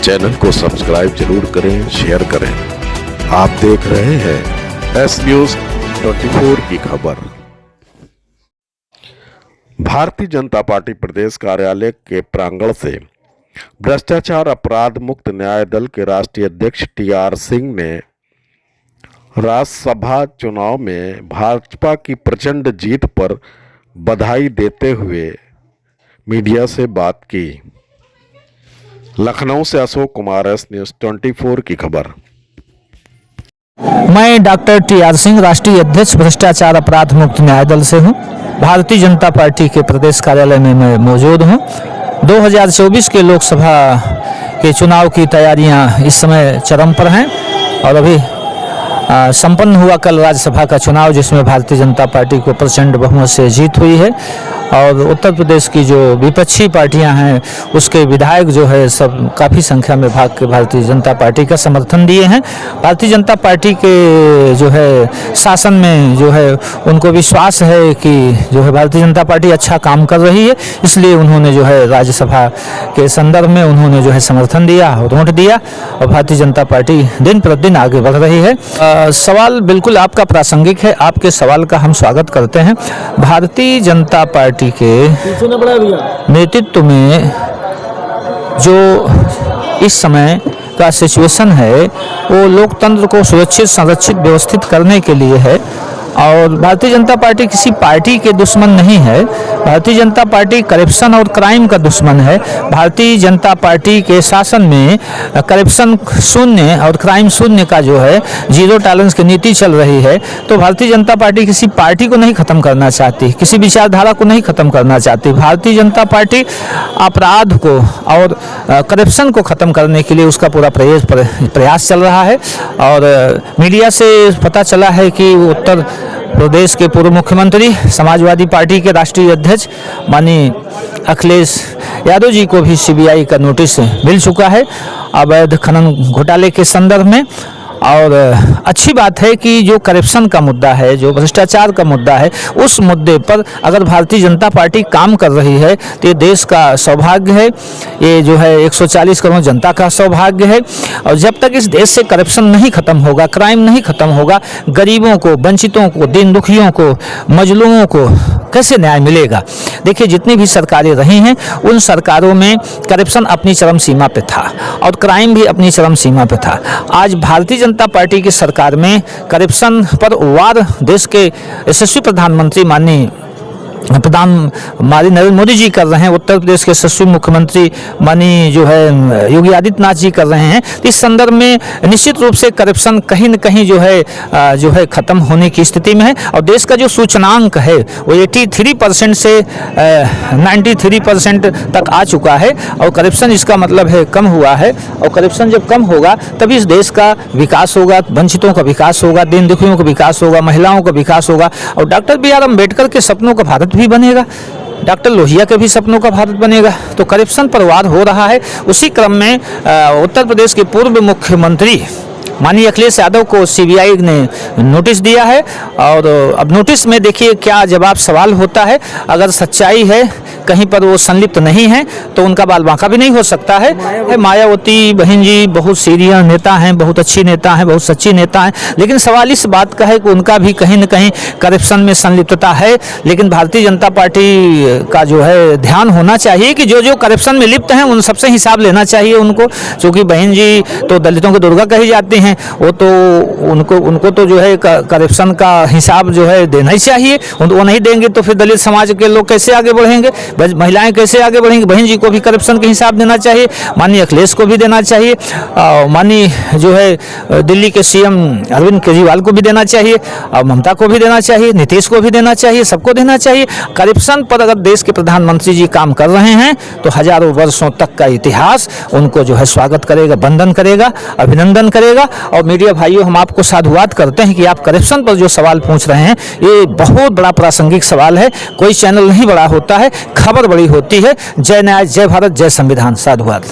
Channel को subscribe जरूर करें, शेयर करें। आप देख रहे हैं एस न्यूज 24 की खबर। भारतीय जनता पार्टी प्रदेश कार्यालय के प्रांगण से भ्रष्टाचार अपराध मुक्त न्याय दल के राष्ट्रीय अध्यक्ष टीआर सिंह ने राज्यसभा चुनाव में भाजपा की प्रचंड जीत पर बधाई देते हुए मीडिया से बात की। लखनऊ से अशोक कुमार, एस न्यूज 24 की खबर। मैं डॉक्टर टीआर सिंह, राष्ट्रीय अध्यक्ष भ्रष्टाचार अपराध मुक्त न्याय दल से हूं। भारतीय जनता पार्टी के प्रदेश कार्यालय में मैं मौजूद हूं। 2024 के लोकसभा के चुनाव की तैयारियां इस समय चरम पर हैं और अभी संपन्न हुआ कल राज्यसभा का चुनाव, जिसमें भारतीय जनता पार्टी को प्रचंड बहुमत से जीत हुई है और उत्तर प्रदेश की जो विपक्षी पार्टियां हैं उसके विधायक जो है सब काफ़ी संख्या में भाग के भारतीय जनता पार्टी का समर्थन दिए हैं। भारतीय जनता पार्टी के जो है शासन में जो है उनको विश्वास है कि जो है भारतीय जनता पार्टी अच्छा काम कर रही है, इसलिए उन्होंने जो है राज्यसभा के संदर्भ में उन्होंने जो है समर्थन दिया और वोट दिया और भारतीय जनता पार्टी दिन प्रतिदिन आगे बढ़ रही है। सवाल बिल्कुल आपका प्रासंगिक है, आपके सवाल का हम स्वागत करते हैं। भारतीय जनता पार्टी के नेतृत्व में जो इस समय का सिचुएशन है वो लोकतंत्र को सुरक्षित, संरक्षित, व्यवस्थित करने के लिए है और भारतीय जनता पार्टी किसी पार्टी के दुश्मन नहीं है। भारतीय जनता पार्टी करप्शन और क्राइम का दुश्मन है। भारतीय जनता पार्टी के शासन में करप्शन शून्य और क्राइम शून्य का जो है जीरो टॉलरेंस की नीति चल रही है। तो भारतीय जनता पार्टी किसी पार्टी को नहीं खत्म करना चाहती, किसी विचारधारा को नहीं खत्म करना चाहती। भारतीय जनता पार्टी अपराध को और करप्शन को खत्म करने के लिए उसका पूरा प्रयास चल रहा है और मीडिया से पता चला है कि उत्तर प्रदेश के पूर्व मुख्यमंत्री, समाजवादी पार्टी के राष्ट्रीय अध्यक्ष माननीय अखिलेश यादव जी को भी सीबीआई का नोटिस मिल चुका है अवैध खनन घोटाले के संदर्भ में। और अच्छी बात है कि जो करप्शन का मुद्दा है, जो भ्रष्टाचार का मुद्दा है, उस मुद्दे पर अगर भारतीय जनता पार्टी काम कर रही है तो ये देश का सौभाग्य है, ये जो है 140 करोड़ जनता का सौभाग्य है। और जब तक इस देश से करप्शन नहीं खत्म होगा, क्राइम नहीं खत्म होगा, गरीबों को, वंचितों को, दीन दुखियों को, मजलूमों को कैसे न्याय मिलेगा? देखिए, जितनी भी सरकारें रही हैं उन सरकारों में करप्शन अपनी चरम सीमा पे था और क्राइम भी अपनी चरम सीमा पे था। आज भारतीय जनता पार्टी की सरकार में करप्शन पर वार देश के यशस्वी प्रधानमंत्री माननीय नरेंद्र मोदी जी कर रहे हैं, उत्तर प्रदेश के यशस्वी मुख्यमंत्री माननीय जो है योगी आदित्यनाथ जी कर रहे हैं। इस संदर्भ में निश्चित रूप से करप्शन कहीं न कहीं जो है खत्म होने की स्थिति में है और देश का जो सूचनांक है वो 83% से 93% तक आ चुका है और करप्शन इसका मतलब है कम हुआ है। और करप्शन जब कम होगा तभी इस देश का विकास होगा, वंचितों का विकास होगा, दीन दुखियों का विकास होगा, महिलाओं का विकास होगा और डॉक्टर बी आर अम्बेडकर के सपनों का भारत भी बनेगा, डॉक्टर लोहिया के भी सपनों का भारत बनेगा। तो करप्शन पर वार हो रहा है। उसी क्रम में उत्तर प्रदेश के पूर्व मुख्यमंत्री माननीय अखिलेश यादव को सीबीआई ने नोटिस दिया है और अब नोटिस में देखिए क्या जवाब सवाल होता है। अगर सच्चाई है, कहीं पर वो संलिप्त नहीं है तो उनका बाल बांका भी नहीं हो सकता है। मायावती बहन जी बहुत सीनियर नेता हैं, बहुत अच्छी नेता हैं, बहुत सच्ची नेता हैं, लेकिन सवाल इस बात का है कि उनका भी कहीं न कहीं करप्शन में संलिप्तता है। लेकिन भारतीय जनता पार्टी का जो है ध्यान होना चाहिए कि जो जो करप्शन में लिप्त हैं उन सबसे हिसाब लेना चाहिए उनको, क्योंकि बहन जी तो दलितों की दुर्गा कही जाती हैं, वो तो उनको तो जो है करप्शन का हिसाब जो है देना ही चाहिए। वो नहीं देंगे तो फिर दलित समाज के लोग कैसे आगे बढ़ेंगे, महिलाएं कैसे आगे बढ़ेंगी? बहन जी को भी करप्शन के हिसाब देना चाहिए, माननीय अखिलेश को भी देना चाहिए, माननीय जो है दिल्ली के सीएम अरविंद केजरीवाल को भी देना चाहिए और ममता को भी देना चाहिए, नीतीश को भी देना चाहिए, सबको देना चाहिए। करप्शन पर अगर देश के प्रधानमंत्री जी काम कर रहे हैं तो हजारों वर्षों तक का इतिहास उनको जो है स्वागत करेगा, वंदन करेगा, अभिनंदन करेगा। और मीडिया भाइयों, हम आपको साधुवाद करते हैं कि आप करप्शन पर जो सवाल पूछ रहे हैं ये बहुत बड़ा प्रासंगिक सवाल है। कोई चैनल नहीं बड़ा होता है, खबर बड़ी होती है। जय न्याय, जय भारत, जय संविधान। साधुवाद।